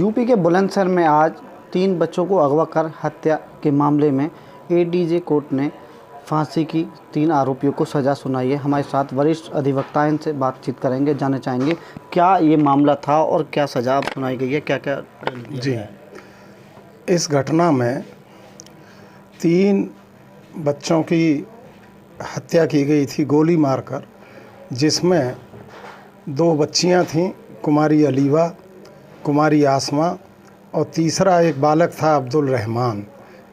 UP के बुलंदशहर में आज 3 बच्चों को अगवा कर हत्या के मामले में एडीजे कोर्ट ने फांसी की 3 आरोपियों को सज़ा सुनाई है। हमारे साथ वरिष्ठ अधिवक्ता इनसे बातचीत करेंगे, जानना चाहेंगे क्या ये मामला था और क्या सज़ा सुनाई गई है, क्या क्या जी। इस घटना में 3 बच्चों की हत्या की गई थी गोली मारकर, जिसमें 2 बच्चियां थीं, कुमारी अलीवा, कुमारी आसमा और तीसरा एक बालक था अब्दुल रहमान।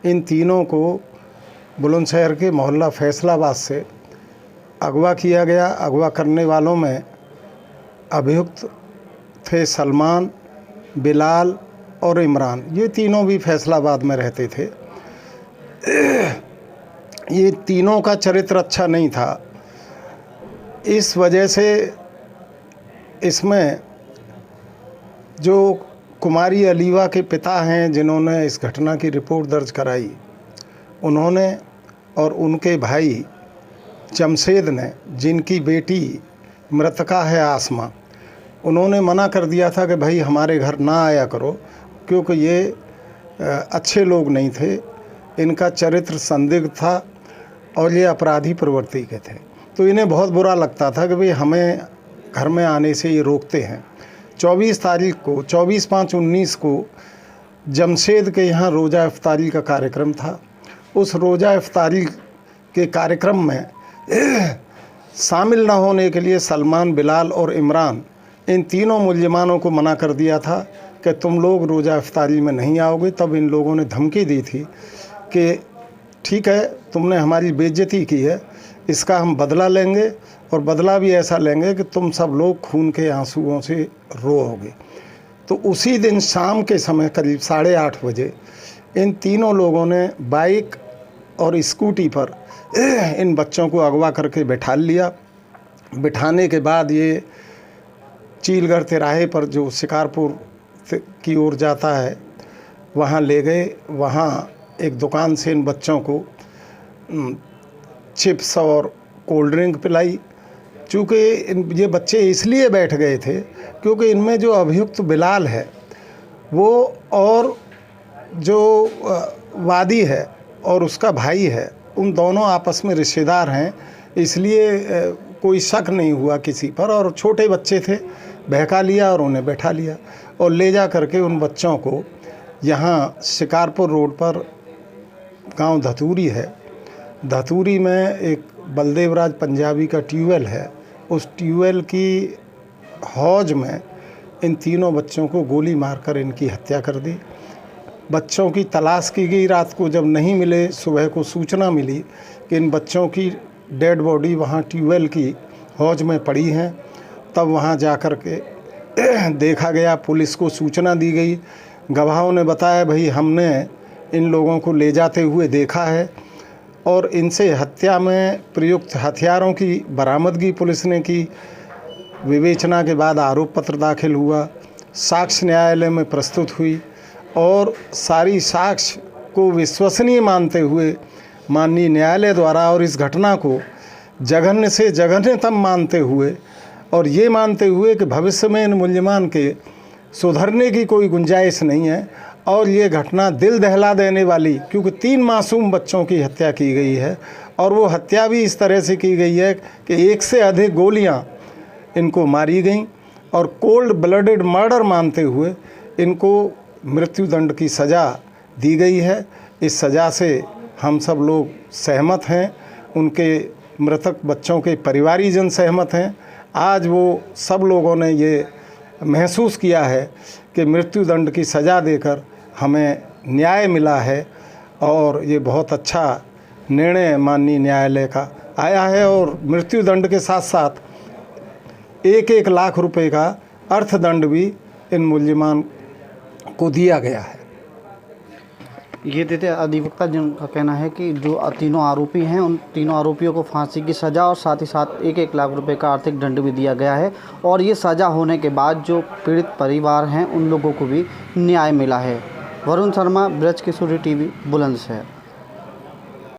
इन तीनों को बुलंदशहर के मोहल्ला फैसलाबाद से अगवा किया गया। अगवा करने वालों में अभियुक्त थे सलमान, बिलाल और इमरान। ये तीनों भी फैसलाबाद में रहते थे। ये तीनों का चरित्र अच्छा नहीं था, इस वजह से इसमें जो कुमारी अलीवा के पिता हैं, जिन्होंने इस घटना की रिपोर्ट दर्ज कराई, उन्होंने और उनके भाई जमशेद ने, जिनकी बेटी मृतका है आसमा, उन्होंने मना कर दिया था कि भाई हमारे घर ना आया करो, क्योंकि ये अच्छे लोग नहीं थे, इनका चरित्र संदिग्ध था और ये अपराधी प्रवृत्ति के थे। तो इन्हें बहुत बुरा लगता था कि भाई हमें घर में आने से ये रोकते हैं। 24 तारीख को 24/5/19 को जमशेद के यहाँ रोज़ा इफ्तारी का कार्यक्रम था। उस रोज़ा इफ्तारी के कार्यक्रम में शामिल न होने के लिए सलमान, बिलाल और इमरान, इन तीनों मुल्ज़िमानों को मना कर दिया था कि तुम लोग रोज़ा इफ्तारी में नहीं आओगे। तब इन लोगों ने धमकी दी थी कि ठीक है, तुमने हमारी बेइज्जती की है, इसका हम बदला लेंगे और बदला भी ऐसा लेंगे कि तुम सब लोग खून के आंसुओं से रोओगे। तो उसी दिन शाम के समय करीब 8:30 बजे इन तीनों लोगों ने बाइक और स्कूटी पर इन बच्चों को अगवा करके बैठा लिया। बिठाने के बाद ये चीलगढ़ तिराहे पर जो शिकारपुर की ओर जाता है, वहाँ ले गए। वहाँ एक दुकान से इन बच्चों को चिप्स और कोल्ड ड्रिंक पिलाई। चूँकि ये बच्चे इसलिए बैठ गए थे क्योंकि इनमें जो अभियुक्त बिलाल है वो और जो वादी है और उसका भाई है, उन दोनों आपस में रिश्तेदार हैं, इसलिए कोई शक नहीं हुआ किसी पर। और छोटे बच्चे थे, बहका लिया और उन्हें बैठा लिया और ले जा करके उन बच्चों को यहाँ शिकारपुर रोड पर गांव धतूरी है, धतूरी में एक बलदेवराज पंजाबी का ट्यूबवेल है, उस ट्यूबवेल की हौज में इन तीनों बच्चों को गोली मारकर इनकी हत्या कर दी। बच्चों की तलाश की गई। रात को जब नहीं मिले, सुबह को सूचना मिली कि इन बच्चों की डेड बॉडी वहाँ ट्यूबवेल की हौज में पड़ी हैं। तब वहाँ जा कर के देखा गया, पुलिस को सूचना दी गई। गवाहों ने बताया भाई हमने इन लोगों को ले जाते हुए देखा है और इनसे हत्या में प्रयुक्त हथियारों की बरामदगी पुलिस ने की। विवेचना के बाद आरोप पत्र दाखिल हुआ, साक्ष्य न्यायालय में प्रस्तुत हुई और सारी साक्ष्य को विश्वसनीय मानते हुए माननीय न्यायालय द्वारा और इस घटना को जघन्य से जघन्यतम मानते हुए और ये मानते हुए कि भविष्य में इन मुल्ज़िमान के सुधरने की कोई गुंजाइश नहीं है और ये घटना दिल दहला देने वाली, क्योंकि 3 मासूम बच्चों की हत्या की गई है और वो हत्या भी इस तरह से की गई है कि 1 से अधिक गोलियां इनको मारी गईं और कोल्ड ब्लडेड मर्डर मानते हुए इनको मृत्युदंड की सज़ा दी गई है। इस सज़ा से हम सब लोग सहमत हैं, उनके मृतक बच्चों के परिवारीजन सहमत हैं। आज वो सब लोगों ने ये महसूस किया है कि मृत्युदंड की सज़ा देकर हमें न्याय मिला है और ये बहुत अच्छा निर्णय माननीय न्यायालय का आया है। और मृत्युदंड के साथ साथ 1-1 लाख रुपए का अर्थदंड भी इन मुल्ज़िमान को दिया गया है। ये देते अधिवक्ता जिनका कहना है कि जो तीनों आरोपी हैं, उन तीनों आरोपियों को फांसी की सज़ा और साथ ही साथ 1-1 लाख रुपए का आर्थिक दंड भी दिया गया है और ये सज़ा होने के बाद जो पीड़ित परिवार हैं उन लोगों को भी न्याय मिला है। वरुण शर्मा, ब्रज किशोरी टीवी, बुलंदशहर।